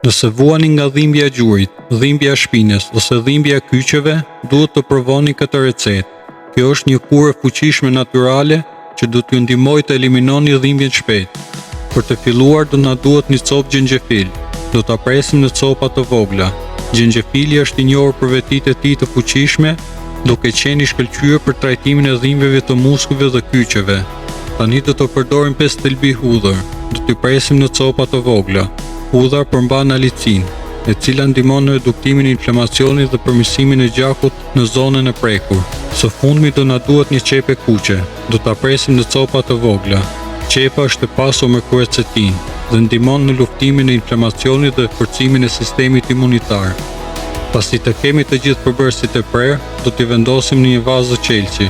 Nëse vuani nga dhimbja e gjurit, dhimbja e shpinës ose dhimbja e kyçeve, duhet të provoni këtë recetë. Kjo është një kurë fuqishme natyrale që do t'ju ndihmojë të eliminoni dhimbjen shpejt. Për të filluar do na duhet një copë xhenxhefil. Do ta presim në copa të vogla. Xhenxhefili është i njohur për vetitë e tij të fuqishme, duke qenë i shkëlqyer për trajtimin e dhimbjeve të muskujve dhe kyçeve. Tani do të përdorim 5 thelbi hudhër. Do t'i presim në copa të vogla. Hudha përmban alicin, e cila ndihmon në reduktimin e inflamacionit dhe përmirësimin e gjakut në zonën e prekur. Së fundmi do na duhet një qepë kuqe. Do ta presim në copa të vogla. Qepa është e pasur me quercetin dhe ndihmon në luftimin e inflamacionit dhe forcimin e sistemit imunitar. Pasi të kemi të gjithë përbërësit e prerë, do t'i vendosim në një vazë qelçi.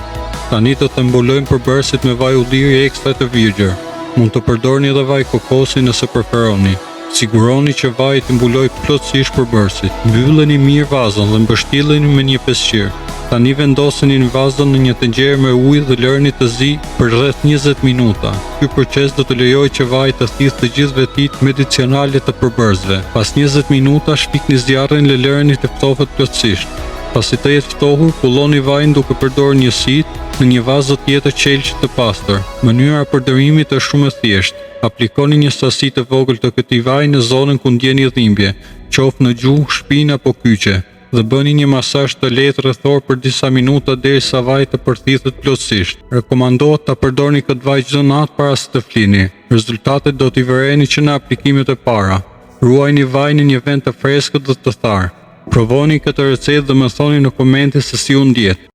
Tani do të mbulojmë përbërësit me vaj ulliri ekstra të virgjër. Mund të përdorni edhe vaj kokosi nëse preferoni. Siguroni që vaji të mbulojë plotësisht përbërësit. Mbylleni mirë vazën dhe mbështjelleni me një peshqir. Tani vendoseni në vazën në një tenxhere me ujë dhe lërni të zi për rreth 20 minuta. Ky proces do të lejojë që vaji të thithë të gjithë vetitë medicinale të përbërësve. Pas 20 minuta shpikni zjarrin dhe lëreni të ftohet plotësisht. Pasi të jetë ftohur, pulloni vajin duke përdorur një sitë në një vazë tjetër qelçi të pastër. Mënyra e përdorimit është shumë e thjeshtë. Aplikoni një sasi të vogël të këtij vaji në zonën ku ndjeni dhimbje, qoftë në gjuhë, shpinë apo kyçe, dhe bëni një masazh të lehtë rrethor për disa minuta derisa vaji të përthithet plotësisht. Rekomandohet ta përdorni këtë vaj çdo natë para se të flini. Rezultatet do t'i vërejeni që në aplikimet e para. Ruajini vajin në një vend të freskët dhe të tharë. Provoni këtë recetë dhe më thoni në komente se si u ndjet.